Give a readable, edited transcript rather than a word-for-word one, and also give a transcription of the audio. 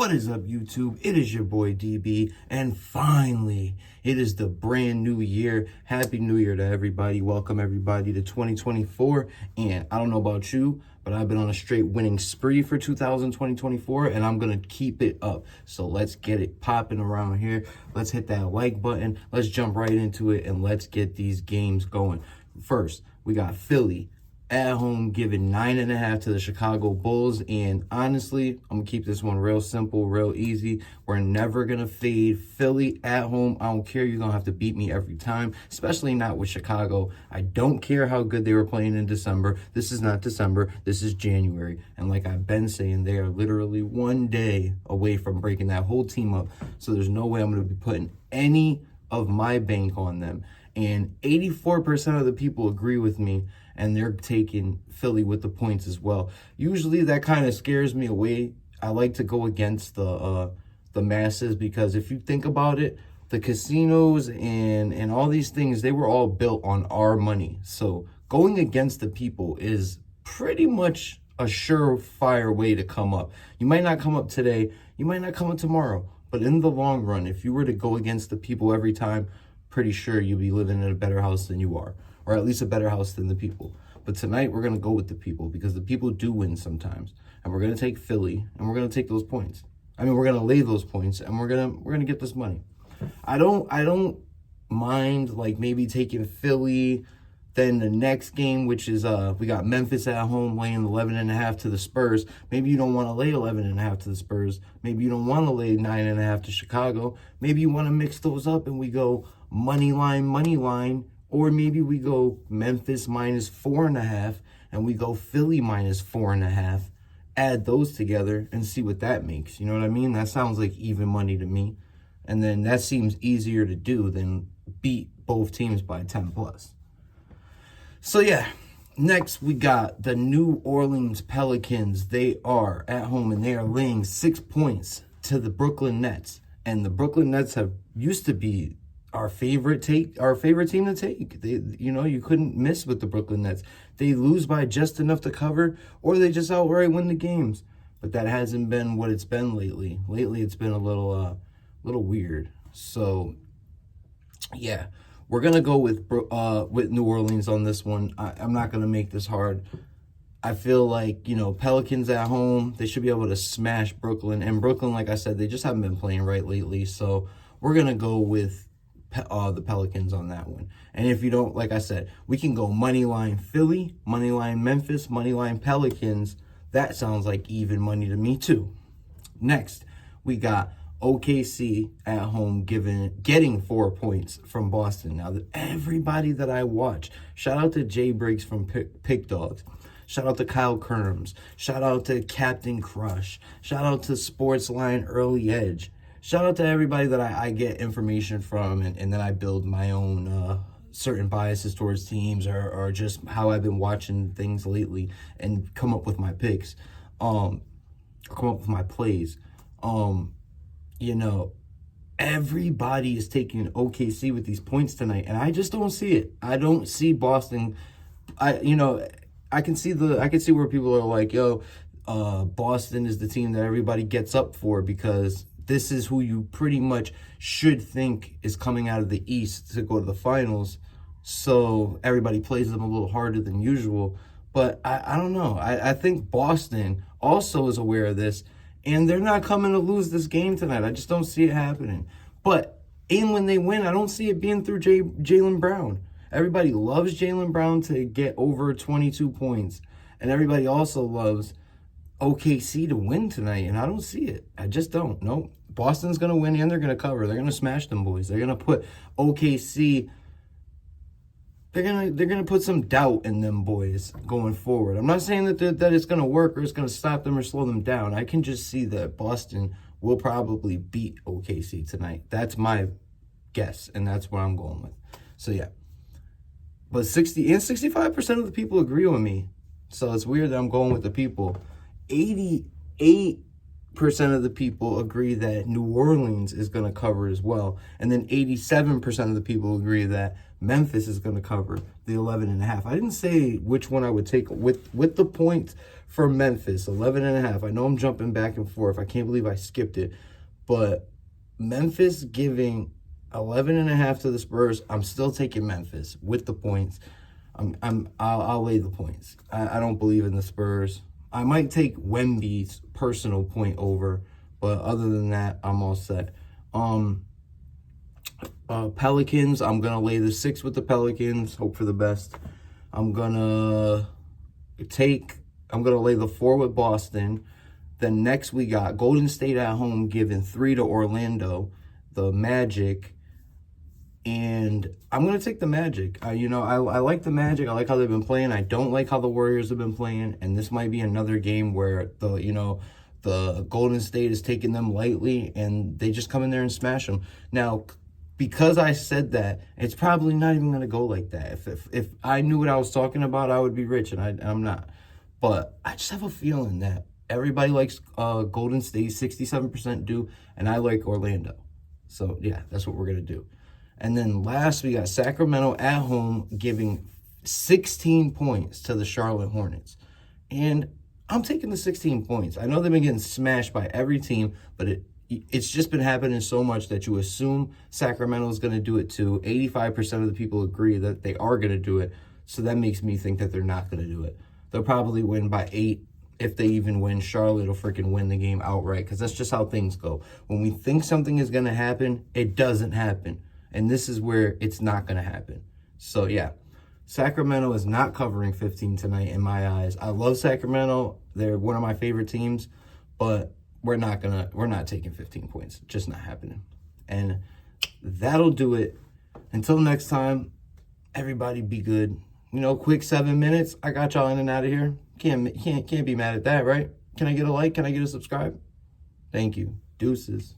What is up, YouTube? It is your boy DB, and finally, it is the brand new year. Happy New Year to everybody. Welcome everybody to 2024. And I don't know about you, but I've been on a straight winning spree for 2024, and I'm gonna keep it up. So let's get it popping around here. Let's hit that like button. Let's jump right into it, and let's get these games going. First, we got Philly at home giving 9.5 to the Chicago Bulls. And honestly, I'm gonna keep this one real simple, real easy. We're never gonna fade Philly at home. I don't care, you're gonna have to beat me every time, especially not with Chicago. I don't care how good they were playing in December. This is not December, this is January. And like I've been saying, they are literally one day away from breaking that whole team up. So there's no way I'm gonna be putting any of my bank on them. And 84% of the people agree with me, and they're taking Philly with the points as well. Usually that kind of scares me away. I like to go against the masses, because if you think about it, the casinos and all these things, they were all built on our money. So going against the people is pretty much a surefire way to come up. You might not come up today, you might not come up tomorrow, but in the long run, if you were to go against the people every time, pretty sure you'll be living in a better house than you are, or at least a better house than the people. But tonight we're going to go with the people, because the people do win sometimes. And we're going to take Philly, and we're going to take those points. I mean, we're going to lay those points, and we're going to get this money. I don't mind like maybe taking Philly. Then the next game, which is we got Memphis at home laying 11.5 to the Spurs. Maybe you don't want to lay 11.5 to the Spurs. Maybe you don't want to lay 9.5 to Chicago. Maybe you want to mix those up and we go money line. Or maybe we go Memphis minus 4.5 and we go Philly minus 4.5. Add those together and see what that makes. You know what I mean? That sounds like even money to me. And then that seems easier to do than beat both teams by 10 plus. So yeah, next we got the New Orleans Pelicans. They are at home and they are laying 6 points to the Brooklyn Nets. And the Brooklyn Nets have used to be our favorite team to take. You couldn't miss with the Brooklyn Nets. They lose by just enough to cover, or they just outright win the games. But that hasn't been what it's been lately. Lately, it's been a little weird. So, yeah, we're gonna go with New Orleans on this one. I'm not gonna make this hard. I feel like, Pelicans at home, they should be able to smash Brooklyn. And Brooklyn, like I said, they just haven't been playing right lately. So we're gonna go with the Pelicans on that one. And if you don't, like I said, we can go money line Philly, money line Memphis, money line Pelicans. That sounds like even money to me too. Next, we got OKC at home getting 4 points from Boston. Now, everybody that I watch, shout out to Jay Briggs from Pick Dogs. Shout out to Kyle Kerms. Shout out to Captain Crush. Shout out to Sportsline Early Edge. Shout out to everybody that I get information from, and then I build my own certain biases towards teams, or just how I've been watching things lately and come up with my picks, come up with my plays. Everybody is taking OKC with these points tonight, and I just don't see it. I don't see Boston. I can see where people are like, Boston is the team that everybody gets up for, because this is who you pretty much should think is coming out of the East to go to the finals. So everybody plays them a little harder than usual. But I don't know. I think Boston also is aware of this, and they're not coming to lose this game tonight. I just don't see it happening. But even when they win, I don't see it being through Jaylen Brown. Everybody loves Jaylen Brown to get over 22 points. And everybody also loves OKC to win tonight, and I don't see it. I just don't. Nope. Boston's going to win, and they're going to cover. They're going to smash them boys. They're going to put OKC, they're going to put some doubt in them boys going forward. I'm not saying that it's going to work or it's going to stop them or slow them down. I can just see that Boston will probably beat OKC tonight. That's my guess, and that's what I'm going with. So yeah. But 65% of the people agree with me. So it's weird that I'm going with the people. 88% of the people agree that New Orleans is going to cover as well. And then 87% of the people agree that Memphis is going to cover the 11.5. I didn't say which one I would take with the points for Memphis, 11.5. I know I'm jumping back and forth. I can't believe I skipped it. But Memphis giving 11.5 to the Spurs, I'm still taking Memphis with the points. I'll lay the points. I don't believe in the Spurs. I might take Wemby's personal point over, but other than that, I'm all set. Pelicans, I'm gonna lay the 6 with the Pelicans. Hope for the best. I'm gonna lay the 4 with Boston. Then next we got Golden State at home giving 3 to Orlando, the Magic. And I'm going to take the Magic. I like the Magic. I like how they've been playing. I don't like how the Warriors have been playing. And this might be another game where the Golden State is taking them lightly and they just come in there and smash them. Now, because I said that, it's probably not even going to go like that. If I knew what I was talking about, I would be rich, and I'm not. But I just have a feeling that everybody likes Golden State, 67% do, and I like Orlando. So, yeah, that's what we're going to do. And then last, we got Sacramento at home giving 16 points to the Charlotte Hornets. And I'm taking the 16 points. I know they've been getting smashed by every team, but it's just been happening so much that you assume Sacramento is going to do it too. 85% of the people agree that they are going to do it. So that makes me think that they're not going to do it. They'll probably win by 8. If they even win, Charlotte will freaking win the game outright, because that's just how things go. When we think something is going to happen, it doesn't happen. And this is where it's not going to happen. So, yeah, Sacramento is not covering 15 tonight in my eyes. I love Sacramento. They're one of my favorite teams, but we're not taking 15 points. Just not happening. And that'll do it. Until next time, everybody be good. Quick 7 minutes. I got y'all in and out of here. Can't be mad at that, right? Can I get a like? Can I get a subscribe? Thank you. Deuces.